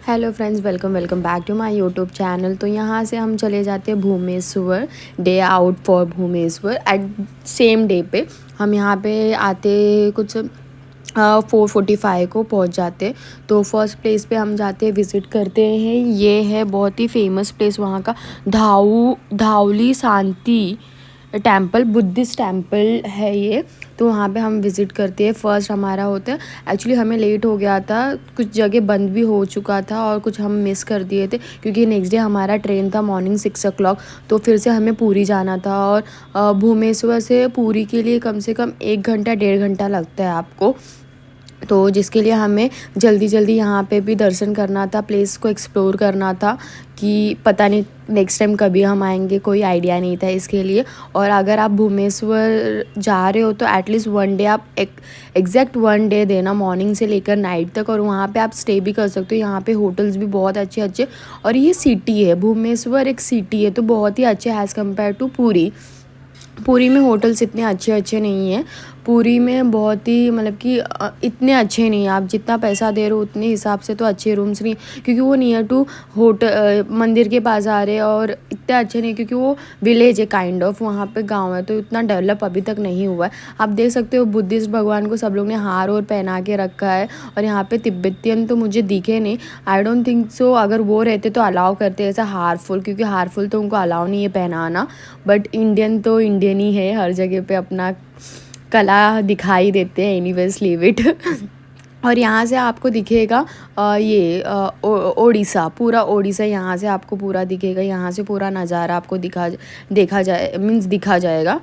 Hello friends, welcome welcome back to my YouTube channel. तो यहाँ से हम चले जाते हैं Bhubaneswar, day out for Bhubaneswar. At same day पे हम यहाँ पे आते कुछ 4:45 को पहुँच जाते। तो फर्स्ट प्लेस पे हम जाते हैं, विज़िट करते हैं। ये है बहुत ही फेमस प्लेस वहाँ का, धावली शांति टेम्पल, बुद्धिस्ट टेम्पल है ये। तो वहाँ पे हम विज़िट करते हैं। फर्स्ट हमारा होता है, एक्चुअली हमें लेट हो गया था, कुछ जगह बंद भी हो चुका था और कुछ हम मिस कर दिए थे क्योंकि नेक्स्ट डे हमारा ट्रेन था मॉर्निंग 6 o'clock। तो फिर से हमें पूरी जाना था और भुवनेश्वर से पूरी के लिए कम से कम 1 घंटा 1.5 घंटा लगता है आपको। तो जिसके लिए हमें जल्दी जल्दी यहाँ पे भी दर्शन करना था, प्लेस को एक्सप्लोर करना था कि पता नहीं नेक्स्ट टाइम कभी हम आएंगे, कोई आइडिया नहीं था इसके लिए। और अगर आप भुवनेश्वर जा रहे हो तो एटलीस्ट 1 डे आप एग्जैक्ट 1 डे देना, मॉर्निंग से लेकर नाइट तक। और वहाँ पे आप स्टे भी कर सकते हो। यहाँ पे होटल्स भी बहुत अच्छे अच्छे, और ये सिटी है, भुवनेश्वर एक सिटी है तो बहुत ही अच्छे as compared to Puri. Puri में होटल्स इतने अच्छे अच्छे नहीं हैं। पुरी में बहुत ही मतलब कि इतने अच्छे नहीं हैं। आप जितना पैसा दे रहे हो उतने हिसाब से तो अच्छे रूम्स नहीं, क्योंकि वो नियर टू मंदिर के पास आ रहे हैं और इतने अच्छे नहीं, क्योंकि वो विलेज है काइंड ऑफ, वहाँ पे गांव है तो इतना डेवलप अभी तक नहीं हुआ है। आप देख सकते हो बुद्धिस्ट भगवान को सब लोग ने हार और पहना के रखा है। और यहाँ पे तिब्बतियन तो मुझे दिखे नहीं, आई डोंट थिंक सो। अगर वो रहते तो अलाउ करते ऐसा हारफुल, क्योंकि हारफुल तो उनको अलाउ नहीं है पहनाना। बट इंडियन तो इंडियन ही है, हर जगह पे अपना कला दिखाई देते हैं। Anyways leave it. और यहाँ से आपको दिखेगा ये ओडिशा, पूरा ओडिशा यहाँ से आपको पूरा दिखेगा। यहाँ से पूरा नज़ारा आपको दिखा जाएगा।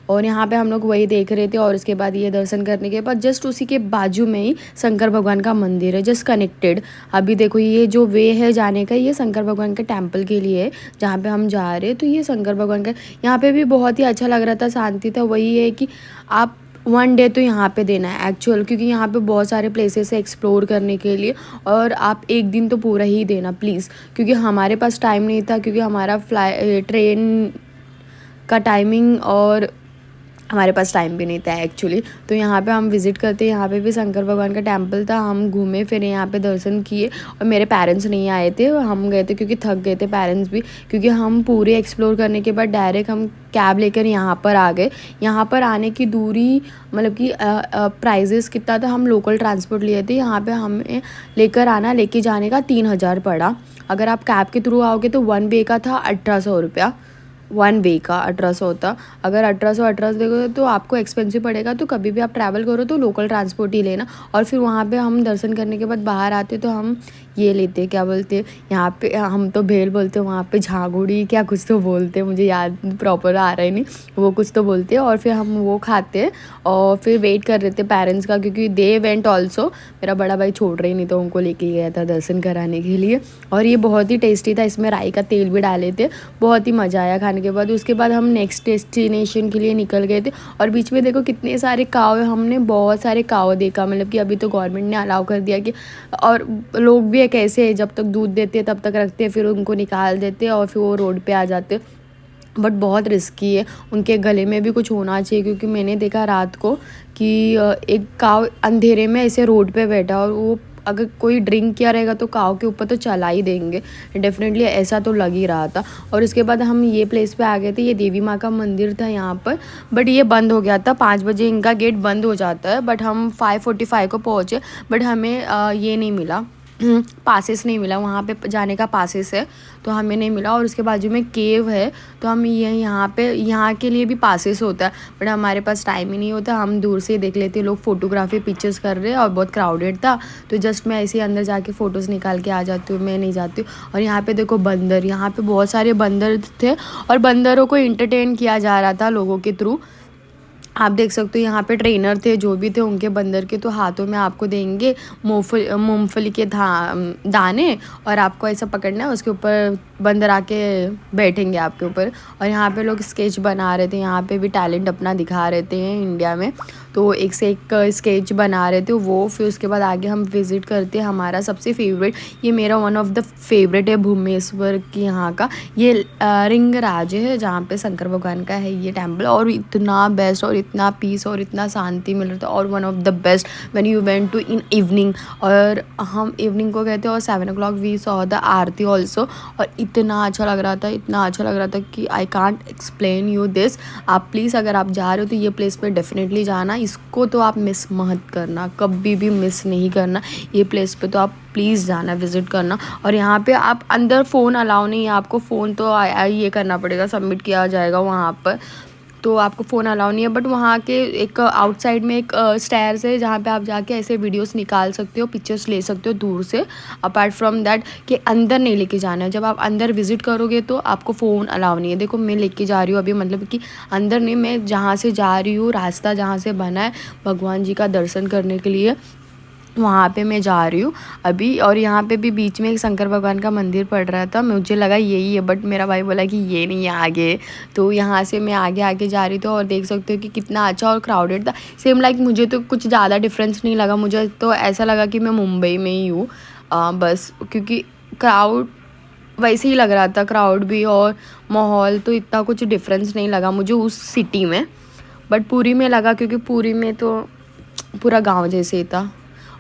और यहाँ पे हम लोग वही देख रहे थे। और उसके बाद ये दर्शन करने के बाद जस्ट उसी के बाजू में ही शंकर भगवान का मंदिर है, जस्ट कनेक्टेड। अभी देखो ये जो वे है जाने का, ये शंकर भगवान के टेम्पल के लिए है जहाँ पे हम जा रहे हैं। तो ये शंकर भगवान का यहाँ पे भी बहुत ही अच्छा लग रहा था, शांति था। वही है कि आप 1 डे तो यहाँ पे देना है एक्चुअल, क्योंकि यहाँ पे बहुत सारे प्लेसेस है एक्सप्लोर करने के लिए। और आप 1 दिन तो पूरा ही देना प्लीज़, क्योंकि हमारे पास टाइम नहीं था, क्योंकि हमारा ट्रेन का टाइमिंग और हमारे पास टाइम भी नहीं था एक्चुअली। तो यहाँ पे हम विज़िट करते, यहाँ पे भी शंकर भगवान का टेम्पल था। हम घूमे फिरे, यहाँ पे दर्शन किए। और मेरे पेरेंट्स नहीं आए थे, हम गए थे क्योंकि थक गए थे पेरेंट्स भी, क्योंकि हम पूरे एक्सप्लोर करने के बाद डायरेक्ट हम कैब लेकर यहाँ पर आ गए। यहाँ पर आने की दूरी मतलब कि प्राइजेस कितना था, हम लोकल ट्रांसपोर्ट लिए थे। यहाँ पे हमें लेके जाने का 3,000 पड़ा। अगर आप कैब के थ्रू आओगे तो 1 वे का था 1,800 रुपया, 1 वे का 1,800 होता। अगर 1,800 देखो तो आपको एक्सपेंसिव पड़ेगा। तो कभी भी आप ट्रैवल करो तो लोकल ट्रांसपोर्ट ही लेना। और फिर वहाँ पे हम दर्शन करने के बाद बाहर आते तो हम ये लेते, क्या बोलते हैं यहाँ पे, हम तो भेल बोलते हैं, वहाँ पे झागुड़ी क्या कुछ तो बोलते हैं, मुझे याद प्रॉपर आ रहा है नहीं, वो कुछ तो बोलते हैं। और फिर हम वो खाते हैं और फिर वेट कर रहे थे पेरेंट्स का, क्योंकि दे वेंट ऑल्सो। मेरा बड़ा भाई छोड़ रही नहीं तो उनको लेके गया था दर्शन कराने के लिए। और ये बहुत ही टेस्टी था, इसमें राई का तेल भी डाले थे, बहुत ही मज़ा आया खाने के बाद। उसके बाद हम नेक्स्ट डेस्टिनेशन के लिए निकल गए थे। और बीच में देखो कितने सारे काव है, हमने बहुत सारे काव देखा। मतलब कि अभी तो गवर्नमेंट ने अलाउ कर दिया कि, और लोग भी एक ऐसे है जब तक दूध देते हैं तब तक रखते हैं, फिर उनको निकाल देते हैं और फिर वो रोड पे आ जाते हैं। बट बहुत रिस्की है, उनके गले में भी कुछ होना चाहिए, क्योंकि मैंने देखा रात को कि एक काव अंधेरे में ऐसे रोड पे बैठा, और वो अगर कोई ड्रिंक किया रहेगा तो काव के ऊपर तो चला ही देंगे डेफिनेटली, ऐसा तो लग ही रहा था। और उसके बाद हम ये प्लेस पे आ गए थे, ये देवी माँ का मंदिर था यहाँ पर। बट ये बंद हो गया था, 5 बजे इनका गेट बंद हो जाता है। बट हम 5:45 को पहुँचे, बट हमें ये नहीं मिला, पासेस नहीं मिला। वहाँ पे जाने का पासेस है तो हमें नहीं मिला। और उसके बाजू में केव है, तो हम यहाँ के लिए भी पासेस होता है, बट हमारे पास टाइम ही नहीं होता। हम दूर से ही देख लेते, लोग फोटोग्राफी पिक्चर्स कर रहे हैं और बहुत क्राउडेड था, तो जस्ट मैं ऐसे ही अंदर जाके फ़ोटोज़ निकाल के आ जाती हूँ, मैं नहीं जाती हूँ। और यहाँ पे देखो बंदर, यहाँ पे बहुत सारे बंदर थे और बंदरों को इंटरटेन किया जा रहा था लोगों के थ्रू। आप देख सकते हो यहाँ पे ट्रेनर थे जो भी थे उनके बंदर के, तो हाथों में आपको देंगे मूंगफली के दाने, और आपको ऐसा पकड़ना है, उसके ऊपर बंदर आके बैठेंगे आपके ऊपर। और यहाँ पे लोग स्केच बना रहे थे, यहाँ पे भी टैलेंट अपना दिखा रहे थे इंडिया में, तो एक से एक स्केच बना रहे थे वो। फिर उसके बाद आगे हम विज़िट करते हैं हमारा सबसे फेवरेट, ये मेरा वन ऑफ द फेवरेट है भूमेश्वर की यहाँ का, ये रिंगराज है जहाँ पे शंकर भगवान का है ये टेम्पल। और इतना बेस्ट और इतना पीस और इतना शांति मिल रहा था, और one of the best when you went to in evening, और हम इवनिंग को गए थे और 7 o'clock we saw the aarti also. और इतना अच्छा लग रहा था, इतना अच्छा लग रहा था कि I can't explain you this. आप प्लीज़ अगर आप जा रहे हो तो ये प्लेस पे डेफिनेटली जाना, इसको तो आप मिस मत करना, कभी भी मिस नहीं करना। ये प्लेस पे तो आप प्लीज़ जाना, विज़िट करना। और यहाँ पे आप अंदर फ़ोन अलाउ नहीं है, आपको फ़ोन तो ये करना पड़ेगा, सबमिट किया जाएगा वहाँ पर, तो आपको फ़ोन अलाउ नहीं है। बट वहाँ के एक आउटसाइड में एक स्टेयर्स है जहाँ पे आप जाके ऐसे वीडियोस निकाल सकते हो, पिक्चर्स ले सकते हो दूर से। अपार्ट फ्रॉम दैट कि अंदर नहीं लेके जाना है, जब आप अंदर विज़िट करोगे तो आपको फ़ोन अलाउ नहीं है। देखो मैं लेके जा रही हूँ अभी, मतलब कि अंदर नहीं, मैं जहाँ से जा रही हूँ, रास्ता जहाँ से बना है भगवान जी का दर्शन करने के लिए, वहाँ पे मैं जा रही हूँ अभी। और यहाँ पे भी बीच में एक शंकर भगवान का मंदिर पड़ रहा था, मुझे लगा यही है, बट मेरा भाई बोला कि ये नहीं है आगे, तो यहाँ से मैं आगे आगे जा रही थी। और देख सकते हो कि कितना अच्छा और क्राउडेड था। सेम लाइक मुझे तो कुछ ज़्यादा डिफरेंस नहीं लगा, मुझे तो ऐसा लगा कि मैं मुंबई में ही हूँ बस, क्योंकि क्राउड वैसे ही लग रहा था, क्राउड भी और माहौल, तो इतना कुछ डिफरेंस नहीं लगा मुझे उस सिटी में। बट पुरी में लगा, क्योंकि पुरी में तो पूरा गाँव जैसे ही था।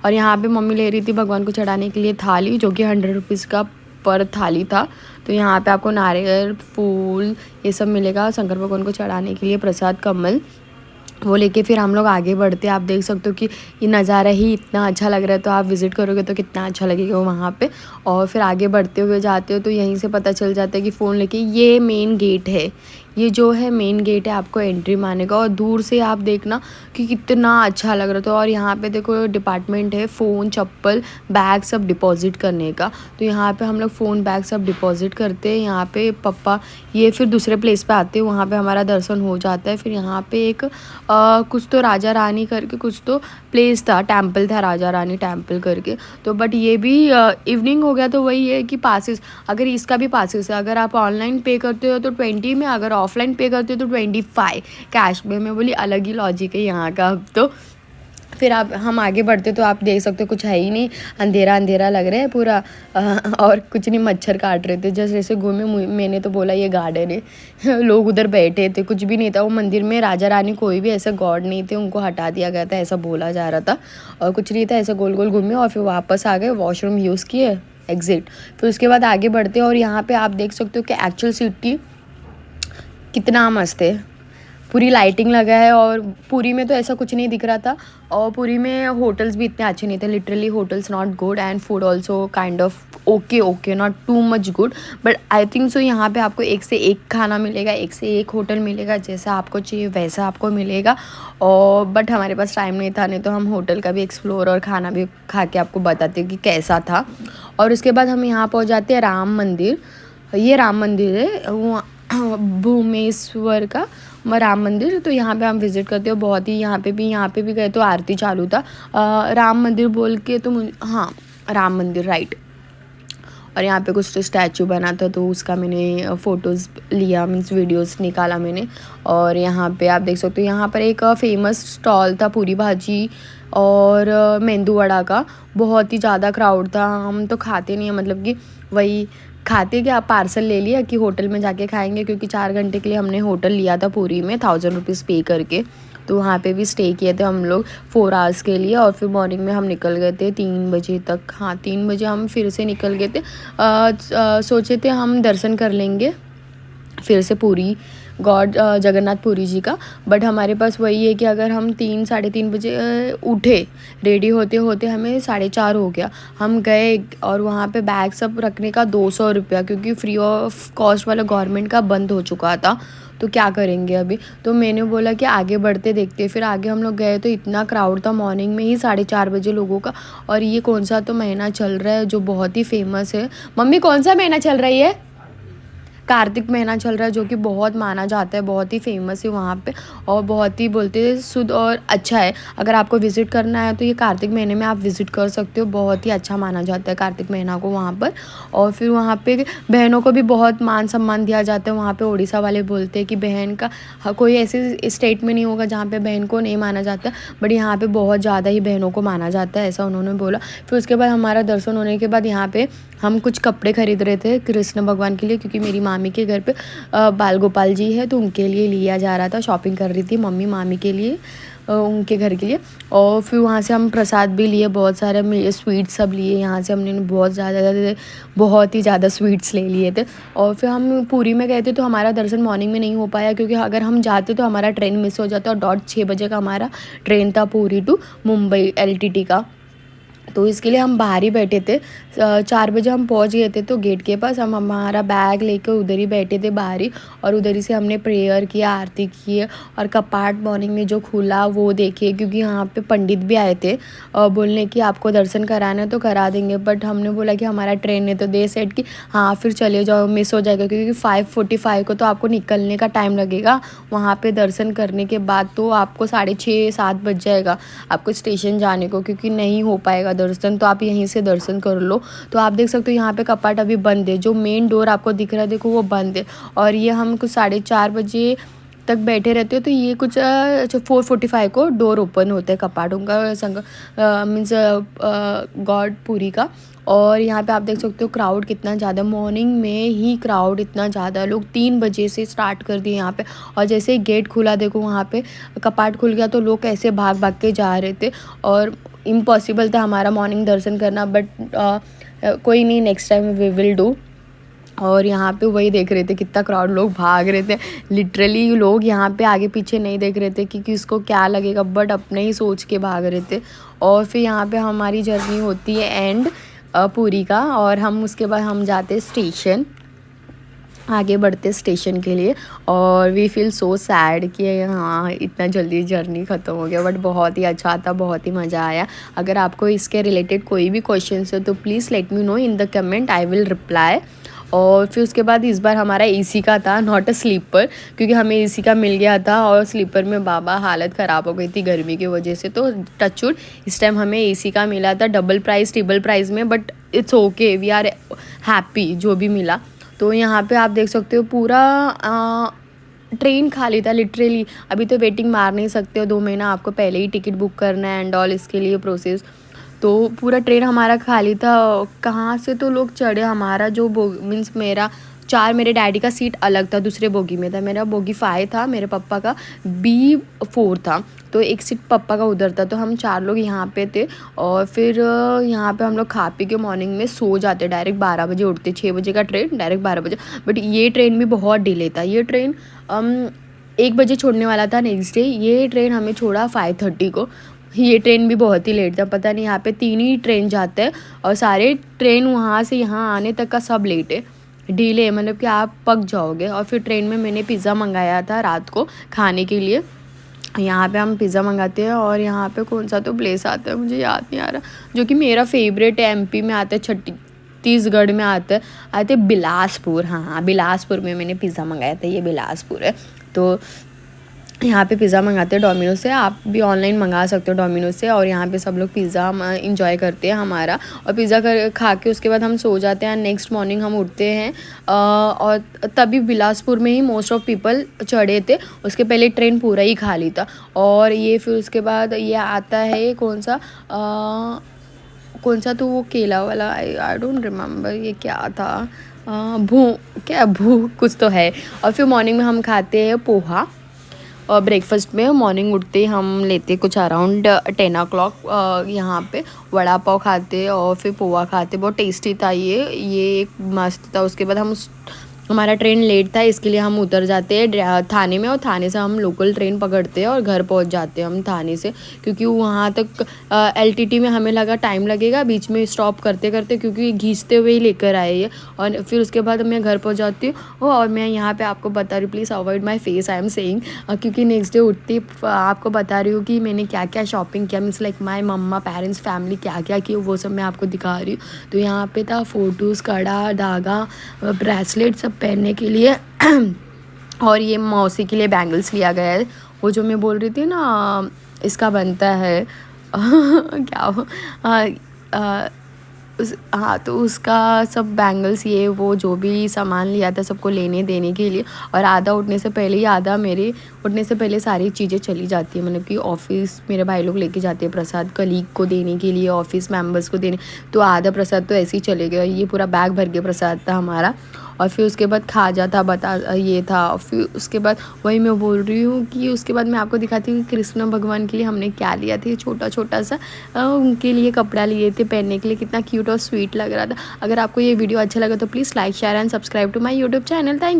और यहाँ पे मम्मी ले रही थी भगवान को चढ़ाने के लिए थाली, जो कि 100 रुपीज़ का पर थाली था। तो यहाँ पे आपको नारियल, फूल, ये सब मिलेगा शंकर भगवान को चढ़ाने के लिए, प्रसाद, कमल, वो लेके फिर हम लोग आगे बढ़ते। आप देख सकते हो कि ये नज़ारा ही इतना अच्छा लग रहा है, तो आप विज़िट करोगे तो कितना अच्छा लगेगा वहाँ पे। और फिर आगे बढ़ते हुए जाते हो तो यहीं से पता चल जाता है कि फ़ोन लेके, ये मेन गेट है, ये जो है मेन गेट है आपको एंट्री मारने का। और दूर से आप देखना कि कितना अच्छा लग रहा था। और यहाँ पे देखो डिपार्टमेंट है फ़ोन, चप्पल, बैग सब डिपॉजिट करने का, तो यहाँ पे हम लोग फ़ोन, बैग सब डिपॉजिट करते हैं। यहाँ पे पप्पा ये फिर दूसरे प्लेस पे आते हैं, वहाँ पे हमारा दर्शन हो जाता है। फिर यहाँ पे एक कुछ तो राजा रानी करके कुछ तो प्लेस था, टेम्पल था, राजा रानी टेम्पल करके। तो बट ये भी इवनिंग हो गया, तो वही है कि पासिस, अगर इसका भी पासिस है, अगर आप ऑनलाइन पे करते हो तो 20 में, अगर ऑफलाइन पे करते हो तो 25 कैश में। मैं बोली अलग ही लॉजिक है यहाँ का। अब तो फिर आप हम आगे बढ़ते तो आप देख सकते हो कुछ है ही नहीं, अंधेरा अंधेरा लग रहा है पूरा और कुछ नहीं, मच्छर काट रहे थे जैसे ऐसे घूमे। मैंने तो बोला ये गार्डन है लोग उधर बैठे थे, कुछ भी नहीं था वो मंदिर में। राजा रानी कोई भी ऐसे गॉड नहीं थे, उनको हटा दिया गया था ऐसा बोला जा रहा था, और कुछ नहीं था, ऐसे गोल गोल घूमे और फिर वापस आ गए, वॉशरूम यूज़ किए, एग्जिट। फिर उसके बाद आगे बढ़ते और यहाँ पे आप देख सकते हो कि एक्चुअल सिटी कितना मस्त है, पूरी लाइटिंग लगा है। और पुरी में तो ऐसा कुछ नहीं दिख रहा था, और पुरी में होटल्स भी इतने अच्छे नहीं थे, literally hotels not good, and food also kind of okay, not too much good. But I think so यहाँ पे आपको एक से एक खाना मिलेगा, एक से एक होटल मिलेगा, जैसा आपको चाहिए वैसा आपको मिलेगा। और बट हमारे पास टाइम नहीं था, नहीं तो हम होटल का भी एक्सप्लोर और खाना भी खा के आपको बताते कि कैसा था। और उसके बाद हम यहाँ पहुँच जाते हैं राम मंदिर। ये राम मंदिर है वो भूमेश्वर का राम मंदिर, तो यहाँ पे हम विज़िट करते हो बहुत ही। यहाँ पे भी गए तो आरती चालू था। राम मंदिर बोल के तो हाँ राम मंदिर राइट। और यहाँ पे कुछ तो स्टैचू बना था, तो उसका मैंने फ़ोटोज़ लिया, मीन्स वीडियोस निकाला मैंने। और यहाँ पे आप देख सकते हो यहाँ पर एक फेमस स्टॉल था पूरी भाजी और मेंदू वड़ा का, बहुत ही ज़्यादा क्राउड था। हम तो खाते नहीं हैं, मतलब कि वही खाते कि आप पार्सल ले लिया कि होटल में जाके खाएंगे, क्योंकि 4 घंटे के लिए हमने होटल लिया था पूरी में 1000 रुपीज़ पे करके। तो वहाँ पे भी स्टे किए थे हम लोग 4 आवर्स के लिए। और फिर मॉर्निंग में हम निकल गए थे 3 बजे तक, हाँ 3 बजे हम फिर से निकल गए थे। सोचे थे हम दर्शन कर लेंगे फिर से पूरी गॉड जगन्नाथ पुरी जी का। बट हमारे पास वही है कि अगर हम 3 साढ़े 3 बजे उठे, रेडी होते होते हमें 4:30 हो गया। हम गए और वहाँ पे बैग सब रखने का 200 रुपया, क्योंकि फ्री ऑफ कॉस्ट वाला गवर्नमेंट का बंद हो चुका था। तो क्या करेंगे अभी, तो मैंने बोला कि आगे बढ़ते देखते। फिर आगे हम लोग गए तो इतना क्राउड था मॉर्निंग में ही 4:30 बजे लोगों का। और ये कौन सा तो महीना चल रहा है जो बहुत ही फेमस है, मम्मी कौन सा महीना चल रही है, कार्तिक महीना चल रहा है जो कि बहुत माना जाता है, बहुत ही फेमस है वहाँ पे और बहुत ही बोलते हैं शुद्ध और अच्छा है। अगर आपको विज़िट करना है तो ये कार्तिक महीने में आप विज़िट कर सकते हो, बहुत ही अच्छा माना जाता है कार्तिक महीना को वहाँ पर। और फिर वहाँ पे बहनों को भी बहुत मान सम्मान दिया जाता है। वहाँ पे उड़ीसा वाले बोलते हैं कि बहन का कोई ऐसे स्टेट में नहीं होगा जहाँ पे बहन को नहीं माना जाता, बट यहाँ पे बहुत ज़्यादा ही बहनों को माना जाता है, ऐसा उन्होंने बोला। फिर उसके बाद हमारा दर्शन होने के बाद यहाँ पे हम कुछ कपड़े खरीद रहे थे कृष्ण भगवान के लिए, क्योंकि मेरी मामी के घर पे बाल गोपाल जी है तो उनके लिए लिया जा रहा था। शॉपिंग कर रही थी मम्मी मामी के लिए, उनके घर के लिए। और फिर वहाँ से हम प्रसाद भी लिए, बहुत सारे स्वीट्स सब लिए यहाँ से हमने, बहुत ही ज़्यादा स्वीट्स ले लिए थे। और फिर हम पुरी में गए थे तो हमारा दर्शन मॉर्निंग में नहीं हो पाया, क्योंकि अगर हम जाते तो हमारा ट्रेन मिस हो जाता और डॉट 6 बजे का हमारा ट्रेन था पुरी टू मुंबई LTT का। तो इसके लिए हम बाहर ही बैठे थे। 4 बजे हम पहुंच गए थे तो गेट के पास हम हमारा बैग लेकर उधर ही बैठे थे बाहर ही, और उधर ही से हमने प्रेयर किया, आरती की और कपाट मॉर्निंग में जो खुला वो देखे, क्योंकि यहाँ पे पंडित भी आए थे बोलने कि आपको दर्शन कराना है तो करा देंगे। बट हमने बोला कि हमारा ट्रेन है, तो दे सेट कि हाँ फिर चले जाओ, मिस हो जाएगा, क्योंकि 5:45 को तो आपको निकलने का टाइम लगेगा वहाँ पे दर्शन करने के बाद, तो आपको 6:30-7 बज जाएगा आपको स्टेशन जाने को, क्योंकि नहीं हो पाएगा दर्शन। तो आप यहीं से दर्शन कर लो। तो आप देख सकते हो यहाँ पे कपाट अभी बंद है, जो मेन डोर आपको दिख रहा है देखो वो बंद है। और ये हम कुछ 4:30 बजे तक बैठे रहते हो, तो ये कुछ 4:45 को डोर ओपन होता है कपाटों का, मीन्स गॉड पुरी का। और यहाँ पे आप देख सकते हो क्राउड कितना ज़्यादा, मॉर्निंग में ही क्राउड इतना ज़्यादा, लोग 3 बजे से स्टार्ट कर दिए यहाँ पे। और जैसे ही गेट खुला देखो वहाँ पे कपाट खुल गया तो लोग कैसे भाग भाग के जा रहे थे, और इम्पॉसिबल था हमारा मॉर्निंग दर्शन करना। बट कोई नहीं, next time we will do. और यहाँ पे वही देख रहे थे कितना क्राउड, लोग भाग रहे थे लिटरली, लोग यहाँ पे आगे पीछे नहीं देख रहे थे कि किसको क्या लगेगा, बट अपने ही सोच के भाग रहे थे। और फिर यहाँ पे हमारी जर्नी होती है एंड पुरी का, और हम उसके बाद हम जाते स्टेशन, आगे बढ़ते स्टेशन के लिए। और वी फील सो सैड कि हाँ इतना जल्दी जर्नी ख़त्म हो गया, बट बहुत ही अच्छा था, बहुत ही मज़ा आया। अगर आपको इसके रिलेटेड कोई भी क्वेश्चन है तो please let me know in the comment, I will reply. और फिर उसके बाद इस बार हमारा AC का था, नॉट अ स्लीपर, क्योंकि हमें AC का मिल गया था और स्लीपर में बाबा हालत ख़राब हो गई थी गर्मी की वजह से। तो टचवुड इस टाइम हमें AC का मिला था, डबल ट्रिपल प्राइस में, but it's okay, we are happy जो भी मिला। तो यहाँ पे आप देख सकते हो पूरा ट्रेन खाली था लिटरली। अभी तो वेटिंग मार नहीं सकते हो, 2 महीना आपको पहले ही टिकट बुक करना है एंड ऑल, इसके लिए प्रोसेस। तो पूरा ट्रेन हमारा खाली था। कहाँ से तो लोग चढ़े, हमारा जो मीन्स मेरे डैडी का सीट अलग था, दूसरे बोगी में था, मेरा बोगी 5 था, मेरे पापा का B4 था, तो एक सीट पापा का उधर था। तो हम 4 लोग यहाँ पे थे। और फिर यहाँ पे हम लोग खा पी के मॉर्निंग में सो जाते, डायरेक्ट 12 बजे उठते, 6 बजे का ट्रेन डायरेक्ट 12 बजे। बट ये ट्रेन भी बहुत डिले था, ये ट्रेन 1 बजे छोड़ने वाला था नेक्स्ट डे, ये ट्रेन हमें छोड़ा 5:30 को। ये ट्रेन भी बहुत ही लेट था, पता नहीं यहाँ पे 3 ही ट्रेन जाते हैं और सारे ट्रेन वहाँ से यहाँ आने तक का सब लेट है, डिले, मतलब कि आप पक जाओगे। और फिर ट्रेन में मैंने पिज़्ज़ा मंगाया था रात को खाने के लिए। यहाँ पे हम पिज़्ज़ा मंगाते हैं, और यहाँ पे कौन सा तो प्लेस आता है मुझे याद नहीं आ रहा, जो कि मेरा फेवरेट है, MP में आता है, छत्तीसगढ़ में आते बिलासपुर। हाँ बिलासपुर में मैंने पिज़्ज़ा मंगाया था, ये बिलासपुर है। तो यहाँ पे पिज़्ज़ा मंगाते हैं डोमिनोज से, आप भी ऑनलाइन मंगा सकते हो डोमिनोज से। और यहाँ पे सब लोग पिज़्ज़ा इंजॉय करते हैं हमारा, और पिज़्ज़ा खा के उसके बाद हम सो जाते हैं। नेक्स्ट मॉर्निंग हम उठते हैं, और तभी बिलासपुर में ही मोस्ट ऑफ पीपल चढ़े थे, उसके पहले ट्रेन पूरा ही खाली था। और ये फिर उसके बाद ये आता है कौन सा तो वो केला वाला, आई डोंट रिमेंबर ये क्या था, भू कुछ तो है। और फिर मॉर्निंग में हम खाते हैं पोहा, और ब्रेकफास्ट में मॉर्निंग उठते ही हम लेते कुछ अराउंड 10 o'clock यहाँ पे वड़ा पाव खाते और फिर पोहा खाते, बहुत टेस्टी था ये मस्त था। उसके बाद हमारा ट्रेन लेट था, इसके लिए हम उतर जाते हैं थाने में, और थाने से हम लोकल ट्रेन पकड़ते हैं और घर पहुंच जाते हैं हम थाने से, क्योंकि वहाँ तक LTT में हमें लगा टाइम लगेगा, बीच में स्टॉप करते करते, क्योंकि घींचते हुए ही लेकर आए ये। और फिर उसके बाद मैं घर पहुँच जाती हूँ। और मैं यहाँ पे आपको बता रही हूँ, please avoid my face, I am saying, क्योंकि नेक्स्ट डे उठती आपको बता रही हूँ कि मैंने क्या क्या शॉपिंग किया, means like my mamma parents family क्या क्या की, वो सब मैं आपको दिखा रही हूँ। तो यहाँ पे था फ़ोटोज़, कड़ा, धागा, ब्रेसलेट, सब पहनने के लिए। और ये मौसी के लिए बैंगल्स लिया गया है। वो जो मैं बोल रही थी ना, इसका बनता है क्या वो, हाँ, तो उसका सब बैंगल्स ये वो जो भी सामान लिया था सबको लेने देने के लिए। और आधा उठने से पहले ही, आधा मेरे उठने से पहले सारी चीज़ें चली जाती है, मतलब कि ऑफ़िस मेरे भाई लोग लेके जाते हैं प्रसाद कलीग को देने के लिए, ऑफ़िस मेंबर्स को देने। तो आधा प्रसाद तो ऐसे ही चले गया, ये पूरा बैग भर के प्रसाद था हमारा। और फिर उसके बाद खाजा था, बता ये था। और फिर उसके बाद वही मैं बोल रही हूँ कि उसके बाद मैं आपको दिखाती हूँ कि कृष्ण भगवान के लिए हमने क्या लिया था। छोटा छोटा सा उनके लिए कपड़ा लिए थे पहनने के लिए, कितना क्यूट और स्वीट लग रहा था। अगर आपको ये वीडियो अच्छा लगा तो please like share and subscribe to my YouTube channel. Thank